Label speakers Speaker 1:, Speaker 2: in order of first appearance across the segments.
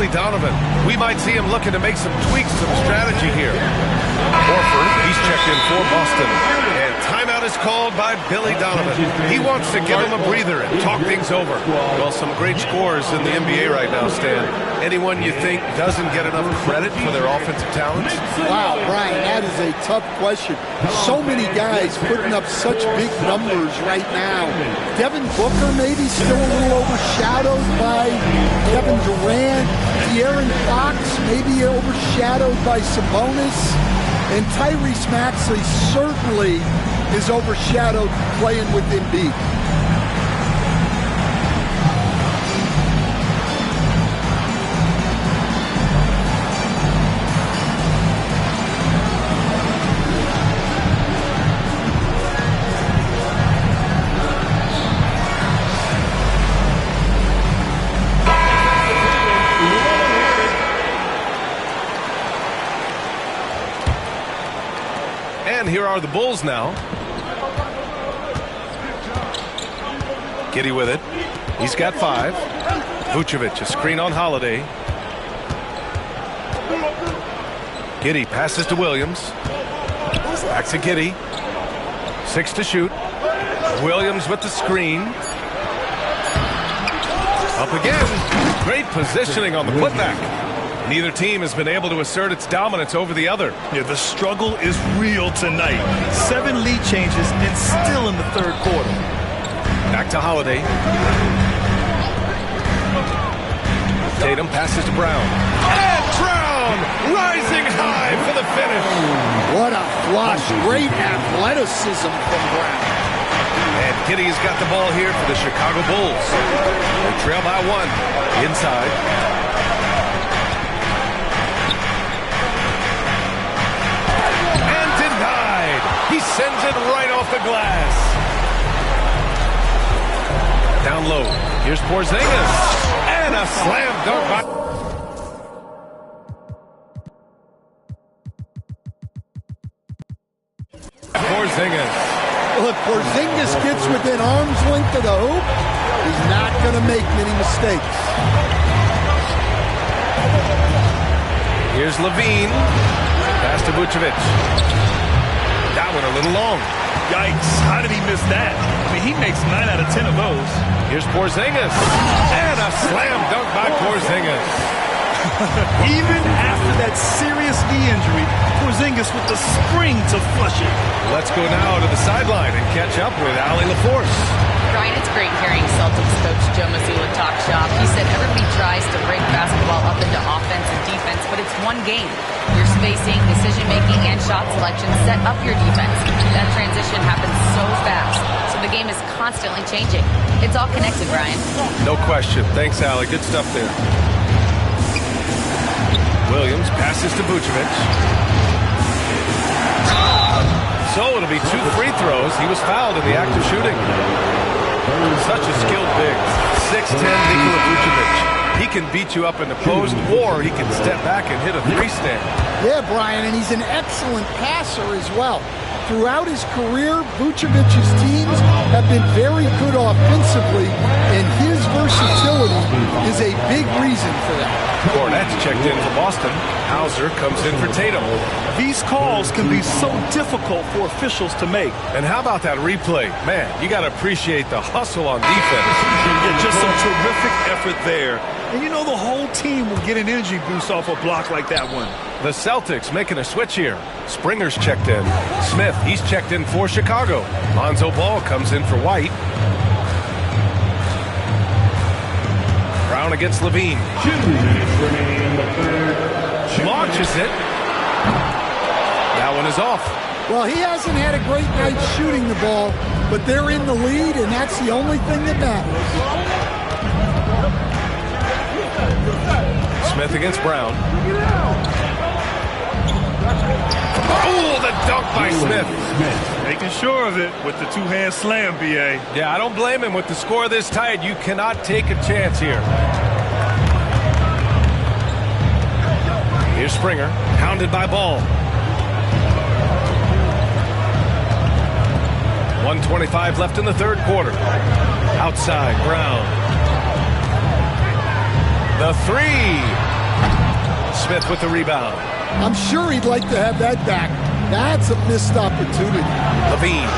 Speaker 1: Billy Donovan. We might see him looking to make some tweaks to the strategy here. Horford, he's checked in for Boston. And timeout is called by Billy Donovan. He wants to give him a breather and talk things over. Well, some great scores in the NBA right now, Stan. Anyone you think doesn't get enough credit for their offensive talents?
Speaker 2: Wow, Brian, that is a tough question. So many guys putting up such big numbers right now. Devin Booker maybe still a little overshadowed by Kevin Durant. De'Aaron Fox maybe overshadowed by Sabonis. And Tyrese Maxey certainly is overshadowed playing with Embiid.
Speaker 1: And here are the Bulls now. Giddey with it. He's got 5. Vucevic, a screen on Holiday. Giddey passes to Williams. Back to Giddey. 6 to shoot. Williams with the screen. Up again. Great positioning on the putback. Neither team has been able to assert its dominance over the other.
Speaker 3: Yeah, the struggle is real tonight. 7 lead changes and still in the third quarter.
Speaker 1: Back to Holiday. Tatum passes to Brown. And Brown rising high for the finish.
Speaker 2: What a flush. Great athleticism from Brown.
Speaker 1: And Giddey's got the ball here for the Chicago Bulls. They trail by 1. Inside. He sends it right off the glass. Down low. Here's Porzingis. And a slam dunk by... Porzingis.
Speaker 2: Look, Porzingis gets within arm's length of the hoop. He's not going to make many mistakes.
Speaker 1: Here's Levine. Pass to Vucevic. That one a little long.
Speaker 3: Yikes. How did he miss that? I mean, he makes 9 out of 10 of those.
Speaker 1: Here's Porzingis. And a slam dunk by Porzingis.
Speaker 3: Even after that serious knee injury, Porzingis with the spring to flush it.
Speaker 1: Let's go now to the sideline and catch up with Allie LaForce.
Speaker 4: Brian, it's great hearing Celtics coach Joe Mazzulla talk shop. He said everybody tries to break basketball up into offense and defense, but it's one game. Your spacing, decision-making, and shot selection set up your defense. That transition happens so fast, so the game is constantly changing. It's all connected, Brian.
Speaker 1: No question. Thanks, Allie. Good stuff there. Williams passes to Vucevic. So it'll be 2 free throws. He was fouled in the act of shooting. Such a skilled big. 6'10" Nikola Vucevic. He can beat you up in the post, or he can step back and hit a 3-stand.
Speaker 2: Yeah, Brian, and he's an excellent passer as well. Throughout his career, Vucevic's teams have been very good offensively, and his versatility is a big reason for that.
Speaker 1: Cornette's checked in for Boston. Hauser comes in for Tatum.
Speaker 3: These calls can be so difficult for officials to make.
Speaker 1: And how about that replay? Man, you got to appreciate the hustle on defense.
Speaker 3: Yeah, just some terrific effort there. And you know the whole team will get an energy boost off a block like that one.
Speaker 1: The Celtics making a switch here. Springer's checked in. Smith, he's checked in for Chicago. Lonzo Ball comes in for White. Brown against Levine.
Speaker 5: 2 minutes remaining in the third.
Speaker 1: Launches it. That one is off.
Speaker 2: Well, he hasn't had a great night shooting the ball, but they're in the lead, and that's the only thing that matters.
Speaker 1: Smith against Brown. Oh, the dunk by Smith.
Speaker 3: Making sure of it with the 2-hand slam, B.A.
Speaker 1: Yeah, I don't blame him. With the score this tight, you cannot take a chance here. Here's Springer, hounded by Ball. 1:25 left in the third quarter. Outside, Brown. The 3. Smith with the rebound.
Speaker 2: I'm sure he'd like to have that back. That's a missed opportunity.
Speaker 1: Levine.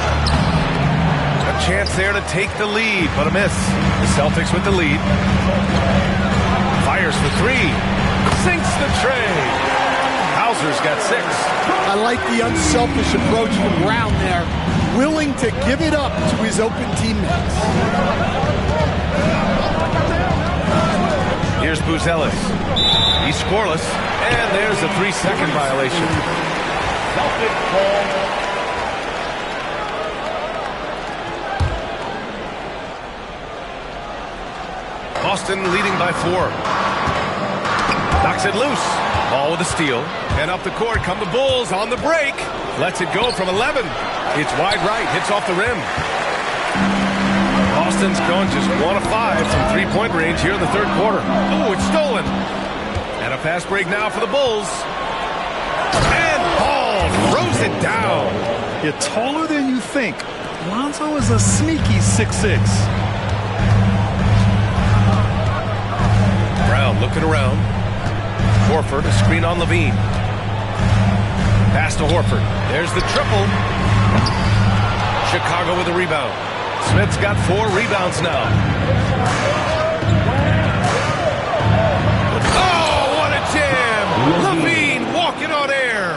Speaker 1: A chance there to take the lead, but a miss. The Celtics with the lead. Fires for three. Sinks the tray. Hauser's got 6.
Speaker 2: I like the unselfish approach from Brown there. Willing to give it up to his open teammates.
Speaker 1: Here's Buzelis. He's scoreless. And there's a 3-second violation. Boston leading by 4. Knocks it loose. Ball with a steal. And up the court come the Bulls on the break. Lets it go from 11. It's wide right. Hits off the rim. Boston's gone just 1 of 5 from three-point range here in the third quarter. Oh, it's stolen. And a fast break now for the Bulls. And Paul throws it down.
Speaker 3: You're taller than you think. Lonzo is a sneaky 6'6".
Speaker 1: Brown looking around. Horford, a screen on Levine. Pass to Horford. There's the triple. Chicago with a rebound. Smith's got 4 rebounds now. Oh, what a jam! Levine walking on air.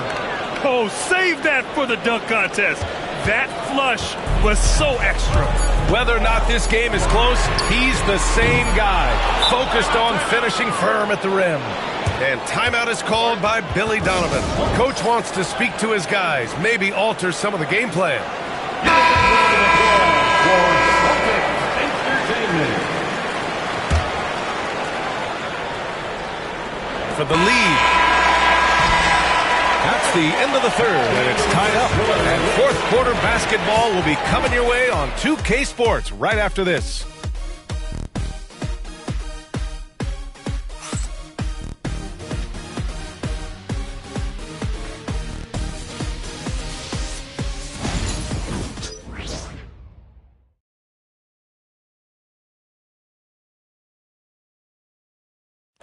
Speaker 3: Oh, save that for the dunk contest. That flush was so extra.
Speaker 1: Whether or not this game is close, he's the same guy. Focused on finishing firm at the rim. And timeout is called by Billy Donovan. Coach wants to speak to his guys, maybe alter some of the game plan. For the lead. That's the end of the third, and it's tied up. And fourth quarter basketball will be coming your way on 2K Sports right after this.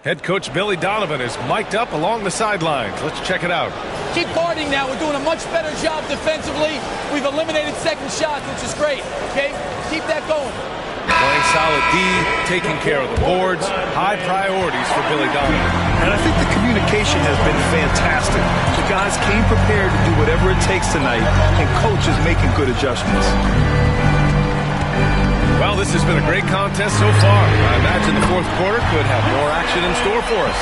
Speaker 1: Head coach Billy Donovan is mic'd up along the sidelines. Let's check it out.
Speaker 6: Keep guarding now. We're doing a much better job defensively. We've eliminated second shots, which is great. Okay? Keep that going.
Speaker 1: Playing solid D, taking care of the boards. High priorities for Billy Donovan.
Speaker 3: And I think the communication has been fantastic. The guys came prepared to do whatever it takes tonight, and coach is making good adjustments.
Speaker 1: Well, this has been a great contest so far. I imagine the fourth quarter could have more action in store for us.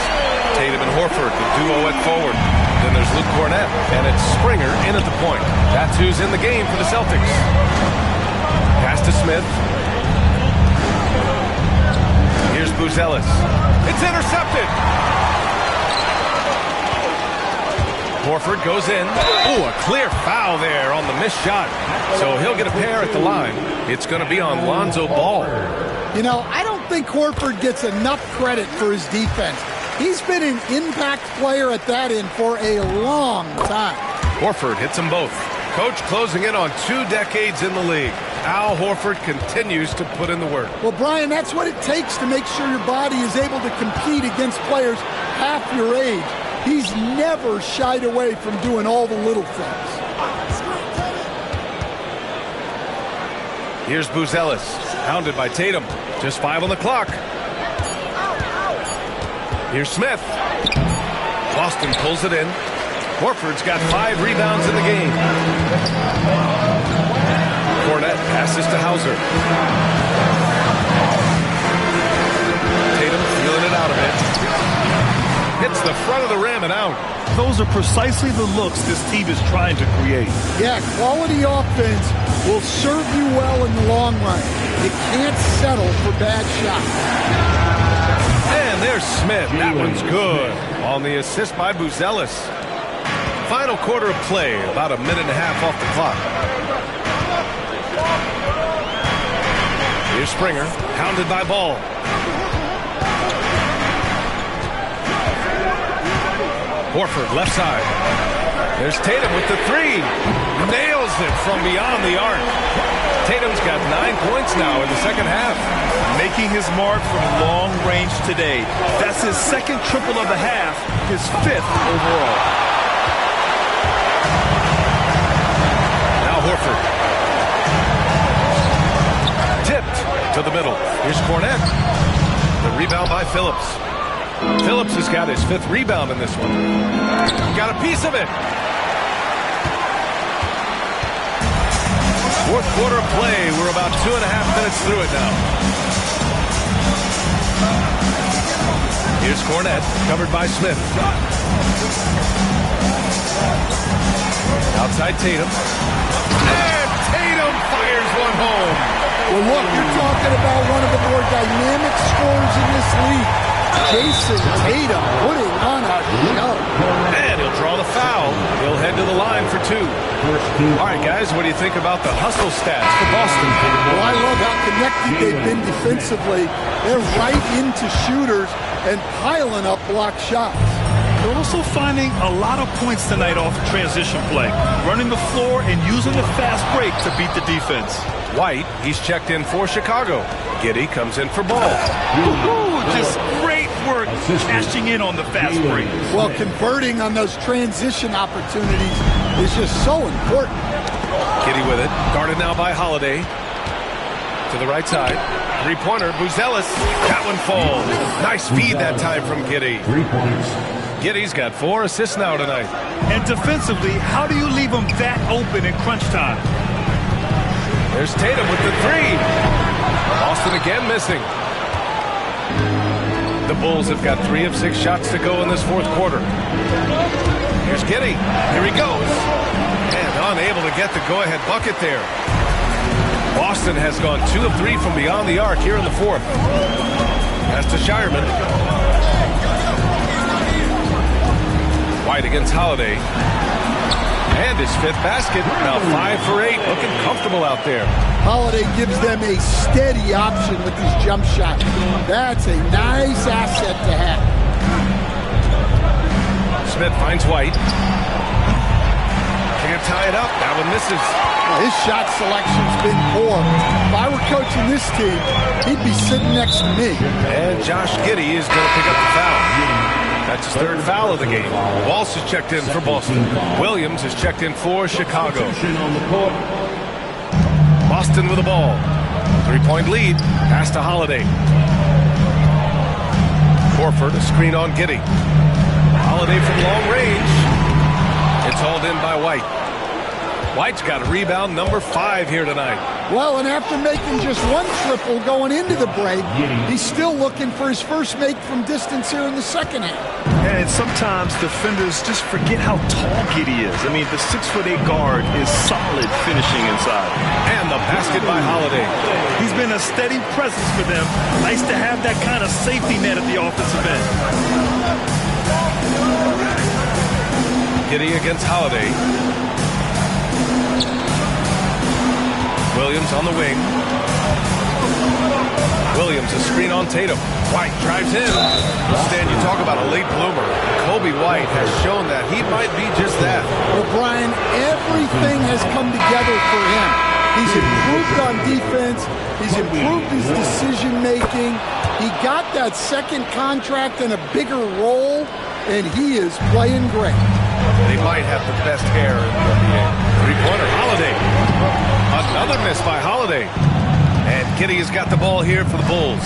Speaker 1: Tatum and Horford, the duo at forward. Then there's Luke Cornett, and it's Springer in at the point. That's who's in the game for the Celtics. Pass to Smith. Here's Buzelis. It's intercepted. Horford goes in. Oh, a clear foul there on the missed shot. So he'll get a pair at the line. It's going to be on Lonzo Ball.
Speaker 2: You know, I don't think Horford gets enough credit for his defense. He's been an impact player at that end for a long time.
Speaker 1: Horford hits them both. Coach closing in on 2 decades in the league. Al Horford continues to put in the work.
Speaker 2: Well, Brian, that's what it takes to make sure your body is able to compete against players half your age. He's never shied away from doing all the little things.
Speaker 1: Here's Buzelis, hounded by Tatum. Just 5 on the clock. Here's Smith. Boston pulls it in. Horford's got 5 rebounds in the game. Cornett passes to Hauser. Tatum feeling it out a bit. Hits the front of the rim and out.
Speaker 3: Those are precisely the looks this team is trying to create.
Speaker 2: Yeah, quality offense will serve you well in the long run. You can't settle for bad shots.
Speaker 1: And there's Smith. That one's good. On the assist by Buzelis. Final quarter of play, about a minute and a half off the clock. Here's Springer, hounded by Ball. Horford, left side. There's Tatum with the three. Nails it from beyond the arc. Tatum's got 9 points now in the second half.
Speaker 3: Making his mark from long range today. That's his second triple of the half, his 5th overall.
Speaker 1: Now Horford. Tipped to the middle. Here's Cornette. The rebound by Phillips. Phillips has got his 5th rebound in this one. Got a piece of it. Fourth quarter of play. We're about 2.5 minutes through it now. Here's Cornette, covered by Smith. Outside Tatum. And Tatum fires one home.
Speaker 2: Well, look, you're talking about one of the more dynamic scorers in this league. Jason Tatum putting on a show.
Speaker 1: And he'll draw the foul. He'll head to the line for 2. All right, guys, what do you think about the hustle stats for Boston?
Speaker 2: Well, I love how connected they've been defensively. They're right into shooters and piling up block shots.
Speaker 3: They're also finding a lot of points tonight off transition play. Running the floor and using the fast break to beat the defense.
Speaker 1: White, he's checked in for Chicago. Giddey comes in for Ball.
Speaker 3: Just great work cashing in on the fast break.
Speaker 2: Well, converting on those transition opportunities is just so important.
Speaker 1: Giddey with it. Guarded now by Holiday. To the right side. Three-pointer, Buzelis. That one falls. Nice feed that time from Giddey.
Speaker 5: 3 points.
Speaker 1: Giddey's got 4 assists now tonight.
Speaker 3: And defensively, how do you leave them that open in crunch time?
Speaker 1: There's Tatum with the 3. Boston again missing. The Bulls have got 3 of 6 shots to go in this fourth quarter. Here's Giddey. Here he goes. And unable to get the go-ahead bucket there. Boston has gone 2 of 3 from beyond the arc here in the fourth. Pass to Shireman. White against Holiday. And his 5th basket. Now 5 for 8. Looking comfortable out there.
Speaker 2: Holiday gives them a steady option with his jump shot. That's a nice asset to have.
Speaker 1: Smith finds White. Can't tie it up. That one misses.
Speaker 2: Well, his shot selection's been poor. If I were coaching this team, he'd be sitting next to me.
Speaker 1: And Josh Giddey is going to pick up the foul. That's his 3rd foul of the game. Walsh is checked in for Boston. Williams is checked in for Chicago.
Speaker 5: On the court.
Speaker 1: Boston with the ball. 3-point lead. Pass to Holiday. Horford, a screen on Giddey. Holiday from long range. It's hauled in by White. White's got a rebound number 5 here tonight.
Speaker 2: Well, and after making just 1 triple going into the break, he's still looking for his first make from distance here in the second half.
Speaker 3: And sometimes defenders just forget how tall Giddey is. I mean, the 6'8" guard is solid finishing inside.
Speaker 1: And the basket by Holiday.
Speaker 3: He's been a steady presence for them. Nice to have that kind of safety net at the offensive end.
Speaker 1: Giddey against Holiday. Williams on the wing. Williams, a screen on Tatum. White drives in. Stan, you talk about a late bloomer. Kobe White has shown that he might be just that.
Speaker 2: Well, Brian, everything has come together for him. He's improved on defense. He's improved his decision-making. He got that second contract and a bigger role, and he is playing great.
Speaker 1: They might have the best hair in the NBA. Three-pointer, Holiday. Another miss by Holiday. And Giddey has got the ball here for the Bulls.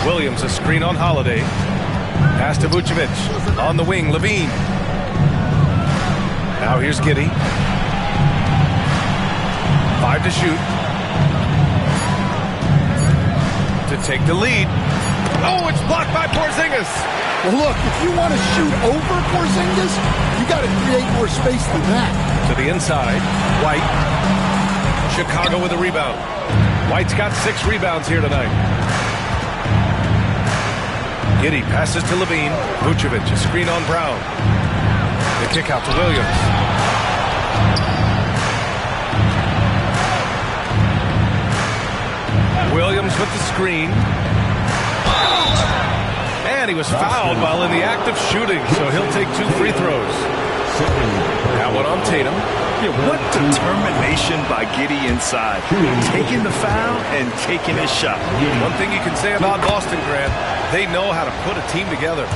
Speaker 1: Williams, a screen on Holiday. Pass to Vucevic. On the wing, Levine. Now here's Giddey. 5 to shoot. To take the lead. Oh, it's blocked by Porzingis.
Speaker 2: Well, look, if you want to shoot over Porzingis, you got to create more space than that.
Speaker 1: To the inside, White. Chicago with a rebound. White's got 6 rebounds here tonight. Giddey passes to Levine. Vucevic, a screen on Brown. The kick out to Williams. Williams with the screen. And he was fouled while in the act of shooting, so he'll take 2 free throws. That one on Tatum.
Speaker 3: Yeah, what determination by Giddey inside. Taking the foul and taking his shot.
Speaker 1: One thing you can say about Boston, Grant, they know how to put a team together.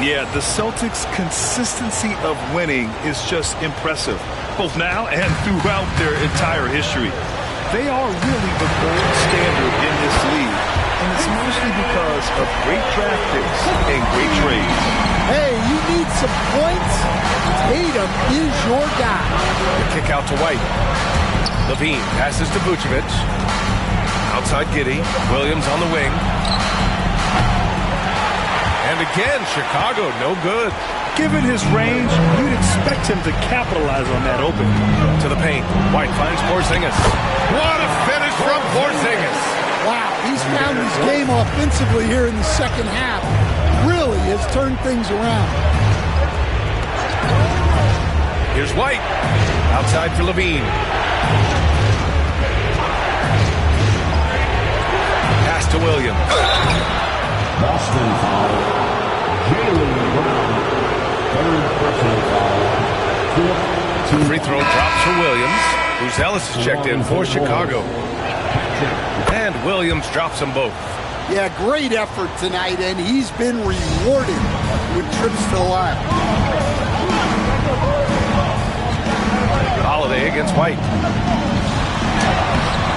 Speaker 3: Yeah, the Celtics' consistency of winning is just impressive, both now and throughout their entire history. They are really the gold standard in this league, and it's mostly because of great draft picks and great trades.
Speaker 2: Hey, you need some points? Tatum is your guy.
Speaker 1: The kick out to White. Levine passes to Vucevic. Outside Giddey. Williams on the wing. And again, Chicago, no good.
Speaker 3: Given his range, you'd expect him to capitalize on that opening.
Speaker 1: To the paint. White finds Porzingis. What a finish from Porzingis.
Speaker 2: Wow, he's found his game offensively here in the second half. Really has turned things around.
Speaker 1: Here's White. Outside for Levine. Pass to Williams.
Speaker 5: Boston foul. Jaylen Brown. Third personal foul.
Speaker 1: Free throw drops for Williams. Ellis is checked in for Chicago. And Williams drops them both.
Speaker 2: Yeah, great effort tonight, and he's been rewarded with trips to the line.
Speaker 1: Holiday against White.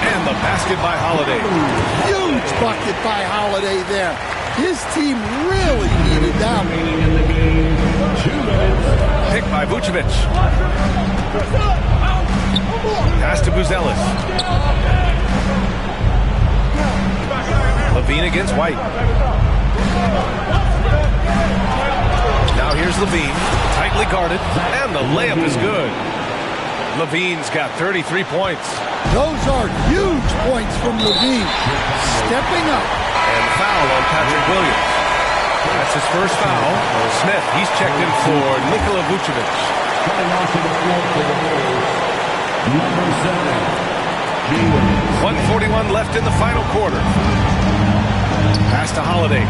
Speaker 1: And the basket by Holiday.
Speaker 2: Huge bucket by Holiday there. His team really needed that one.
Speaker 1: Pick by Vucevic. Pass to Buzelis. Levine against White. Now here's Levine, tightly guarded, and the layup is good. Levine's got 33 points.
Speaker 2: Those are huge points from Levine. Stepping up.
Speaker 1: And foul on Patrick Williams. That's his first foul. Smith, he's checked in for Nikola Vucevic.
Speaker 5: Number 7.
Speaker 1: 1:41 left in the final quarter. Pass to Holiday.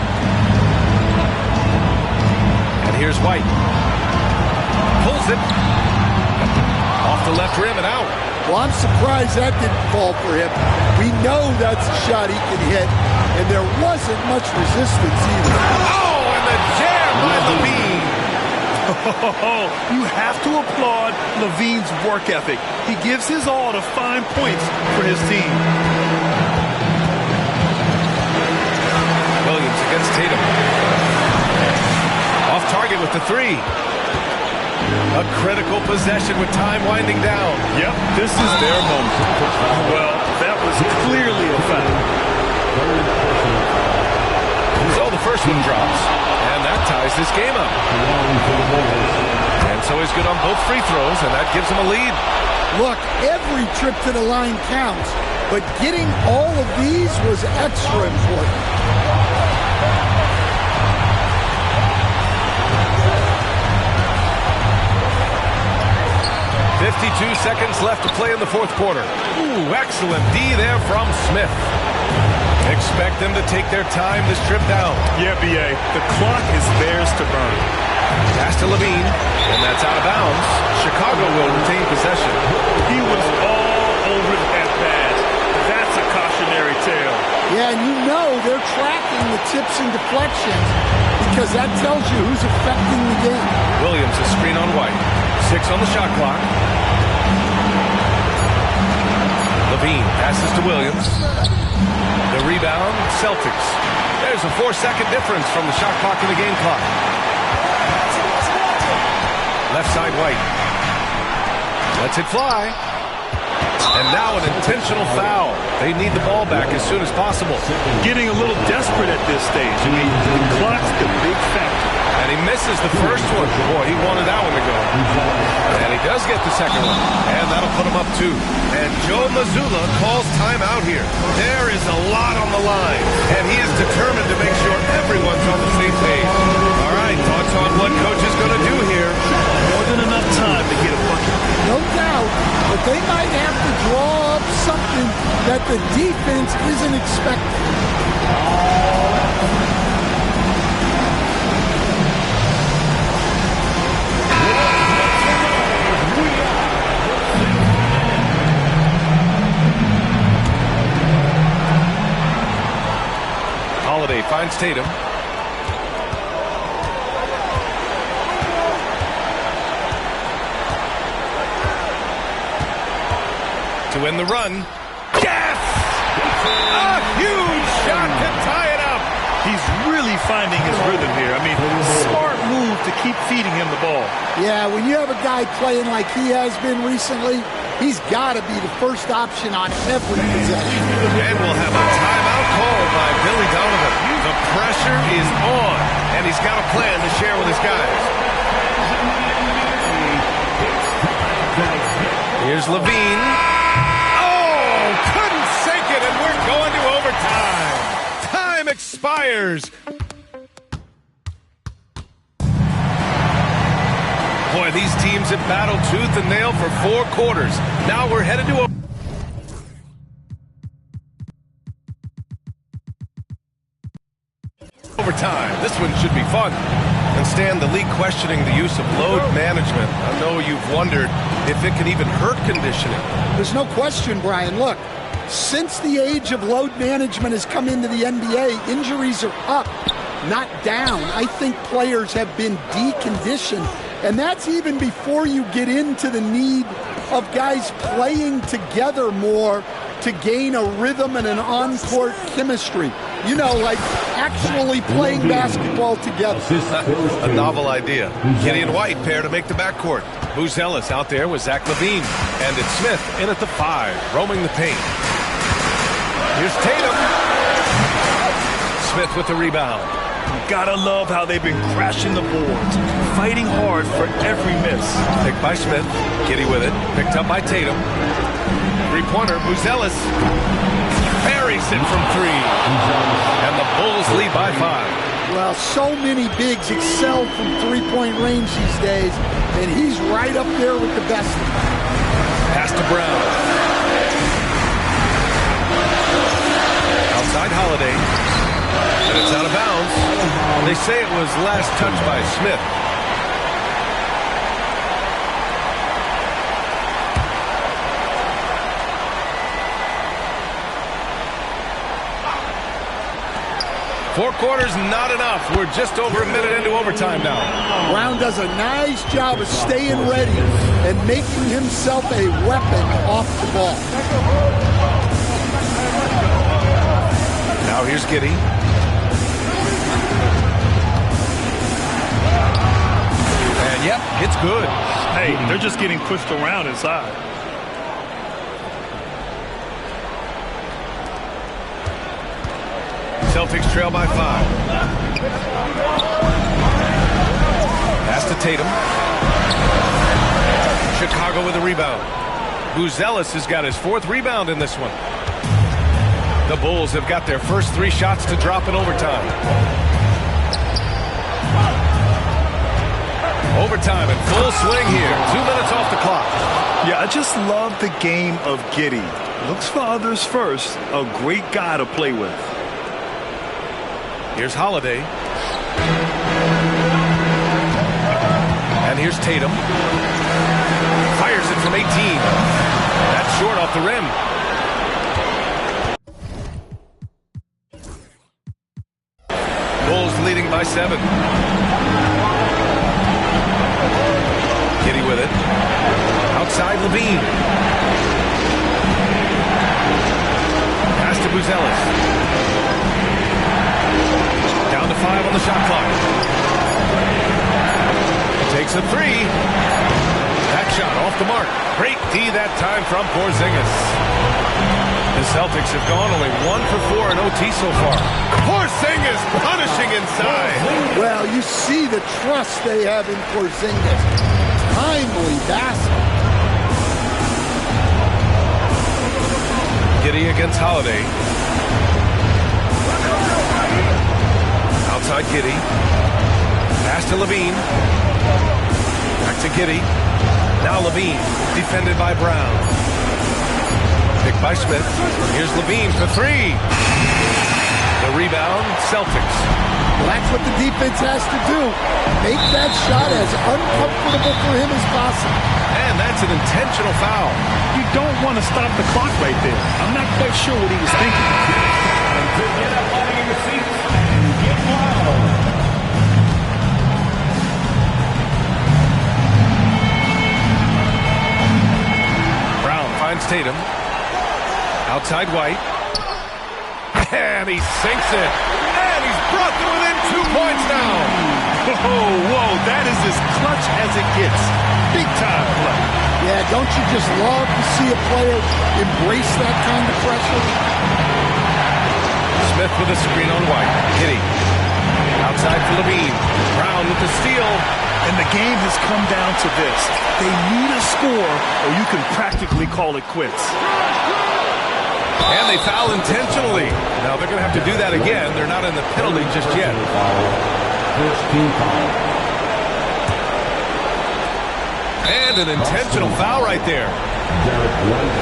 Speaker 1: And here's White. Pulls it. Off the left rim and out.
Speaker 2: Well, I'm surprised that didn't fall for him. We know that's a shot he can hit, and there wasn't much resistance either.
Speaker 1: Oh, and the jam by Levine.
Speaker 3: You have to applaud Levine's work ethic. He gives his all to find points for his team.
Speaker 1: Williams against Tatum. Off target with the three. A critical possession with time winding down.
Speaker 3: Yep, this is their moment. Well, that was clearly a foul.
Speaker 1: So the first one drops, and that ties this game up. And so he's good on both free throws, and that gives him a lead.
Speaker 2: Look, every trip to the line counts, but getting all of these was extra important.
Speaker 1: 52 seconds left to play in the fourth quarter. Ooh, excellent D there from Smith. Expect them to take their time this trip down.
Speaker 3: Yeah, B.A., the clock is theirs to burn.
Speaker 1: Pass to Levine, and that's out of bounds. Chicago will retain possession.
Speaker 3: He was all over that pass. That's a cautionary tale.
Speaker 2: Yeah, and you know they're tracking the tips and deflections because that tells you who's affecting the game.
Speaker 1: Williams, a screen on White. 6 on the shot clock. Levine passes to Williams. The rebound, Celtics. There's a 4-second difference from the shot clock and the game clock. Left side White. Lets it fly. And now an intentional foul. They need the ball back as soon as possible.
Speaker 3: Getting a little desperate at this stage. I mean, the clock's the big factor.
Speaker 1: And he misses the first one. Boy, he wanted that one to go. And he does get the second one. And that'll put him up 2. And Joe Mazzulla calls timeout here. There is a lot on the line. And he is determined to make sure everyone's on the same page. All right, thoughts on what coach is going to do here?
Speaker 3: More than enough time to get a bucket.
Speaker 2: No doubt, but they might have to draw up something that the defense isn't expecting.
Speaker 1: Holiday finds Tatum. To win the run. Yes! A huge shot to tie it up.
Speaker 3: He's really finding his rhythm here. I mean, smart move to keep feeding him the ball.
Speaker 2: Yeah, when you have a guy playing like he has been recently, he's got to be the first option on every possession.
Speaker 1: And we'll have a timeout called by Billy Donovan. The pressure is on, and he's got a plan to share with his guys. Here's Levine. Oh, couldn't sink it, and we're going to overtime. Time expires. Boy, these teams have battled tooth and nail for 4 quarters. Now we're headed to overtime. This one should be fun. And Stan, the league questioning the use of load management. I know you've wondered if it can even hurt conditioning.
Speaker 2: There's no question, Brian. Look, since the age of load management has come into the NBA, injuries are up, not down. I think players have been deconditioned. And that's even before you get into the need of guys playing together more to gain a rhythm and an on-court chemistry. You know, like actually playing basketball together.
Speaker 1: A novel idea. Gideon White pair to make the backcourt. Buzelis out there with Zach LaVine. And it's Smith in at the 5, roaming the paint. Here's Tatum. Smith with the rebound.
Speaker 3: Gotta love how they've been crashing the boards, fighting hard for every miss.
Speaker 1: Picked by Smith. Giddey with it. Picked up by Tatum. Three-pointer, Buzelis. Buries it from 3. And the Bulls lead by 5.
Speaker 2: Well, so many bigs excel from three-point range these days, and he's right up there with the best.
Speaker 1: Pass to Brown. Outside Holiday. And it's out of bounds. They say it was last touched by Smith. Four quarters, not enough. We're just over a minute into overtime now.
Speaker 2: Brown does a nice job of staying ready and making himself a weapon off the ball.
Speaker 1: Now here's Giddey. And yep, it's good.
Speaker 3: Hey, they're just getting pushed around inside.
Speaker 1: Celtics trail by 5. Pass to Tatum. Chicago with a rebound. Buzelis has got his 4th rebound in this one. The Bulls have got their first 3 shots to drop in overtime. Overtime in full swing here. 2 minutes off the clock.
Speaker 3: Yeah, I just love the game of Giddey. Looks for others first. A great guy to play with.
Speaker 1: Here's Holiday. And here's Tatum. Fires it from 18. That's short off the rim. Bulls leading by 7. Giddey with it. Outside Levine. Pass to Buzelis. Down to 5 on the shot clock. Takes a 3. That shot off the mark. Great D that time from Porzingis. The Celtics have gone only 1 for 4 in OT so far. Porzingis punishing inside.
Speaker 2: Well, you see the trust they have in Porzingis. Timely basket.
Speaker 1: Giddey against Holiday. Outside Giddey. Pass to Levine. Back to Giddey. Now Levine, defended by Brown. Picked by Smith. Here's Levine for three. The rebound, Celtics.
Speaker 2: Well, that's what the defense has to do. Make that shot as uncomfortable for him as possible.
Speaker 1: And that's an intentional foul.
Speaker 3: You don't want to stop the clock right there. I'm not quite sure what he was thinking.
Speaker 5: Get up on your seats and get wild.
Speaker 1: Brown finds Tatum. Outside White. And he sinks it. And he's brought them within 2 points now.
Speaker 3: Whoa, that is as clutch as it gets. Big time play.
Speaker 2: Yeah, don't you just love to see a player embrace that kind of pressure?
Speaker 1: Smith with a screen on White. Hitting. Outside for Levine. Brown with the steal.
Speaker 3: And the game has come down to this. They need a score or you can practically call it quits.
Speaker 1: And they foul intentionally. Now they're going to have to do that again. They're not in the penalty just yet.
Speaker 5: First team foul.
Speaker 1: And an intentional foul right there.
Speaker 5: Derek White.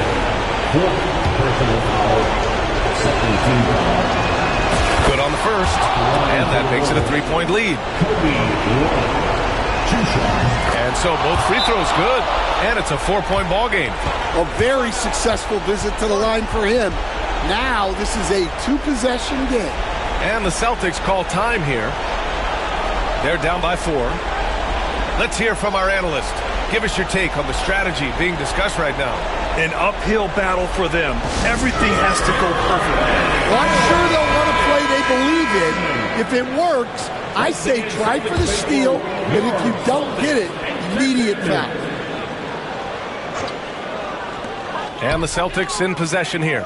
Speaker 5: Fourth personal foul. Second team foul.
Speaker 1: Good on the first. And that makes it a 3-point lead.
Speaker 5: Kobe White. 2 shots.
Speaker 1: And so both free throws good. And it's a 4-point ball game.
Speaker 2: A very successful visit to the line for him. Now this is a 2-possession game.
Speaker 1: And the Celtics call time here. They're down by 4. Let's hear from our analyst. Give us your take on the strategy being discussed right now.
Speaker 3: An uphill battle for them. Everything has to go perfectly.
Speaker 2: Well, I'm sure they'll run a play they believe in. If it works, I say try for the steal, and if you don't get it, immediate foul.
Speaker 1: And the Celtics in possession here.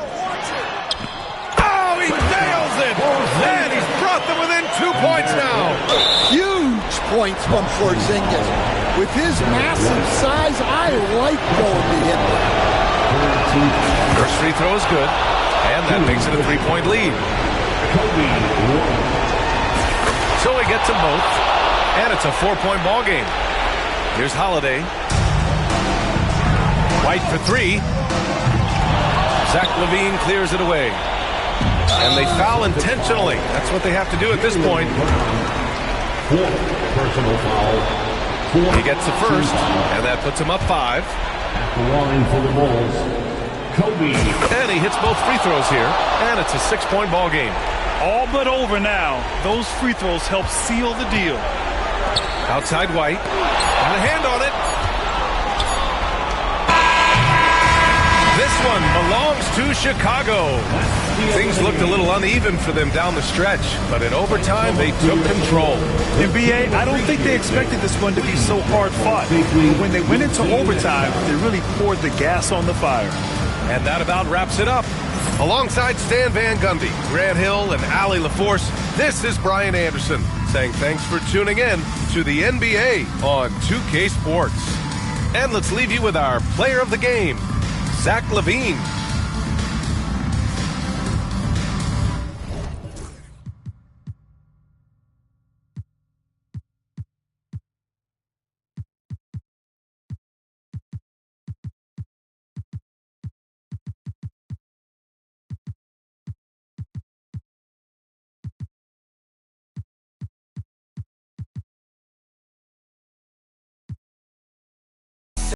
Speaker 1: Oh, he nails it! And he's brought them within 2 points now.
Speaker 2: Huge points from Porzingis. With his massive size, I like going to him.
Speaker 1: First free throw is good. And that makes it a 3-point lead.
Speaker 5: Kobe White.
Speaker 1: So he gets them both. And it's a 4-point ball game. Here's Holiday. White for 3. Zach LaVine clears it away. And they foul intentionally. That's what they have to do at this point.
Speaker 5: Fourth personal foul.
Speaker 1: He gets the first, and that puts him up 5.
Speaker 5: At the line for the Bulls. Kobe.
Speaker 1: And he hits both free throws here, and it's a 6-point ball game.
Speaker 3: All but over now. Those free throws help seal the deal.
Speaker 1: Outside White. Got a hand on it. This one belongs to Chicago. Things looked a little uneven for them down the stretch, but in overtime, they took control.
Speaker 3: NBA, I don't think they expected this one to be so hard-fought. When they went into overtime, they really poured the gas on the fire.
Speaker 1: And that about wraps it up. Alongside Stan Van Gundy, Grant Hill, and Allie LaForce, this is Brian Anderson saying thanks for tuning in to the NBA on 2K Sports. And let's leave you with our player of the game, Zach LaVine.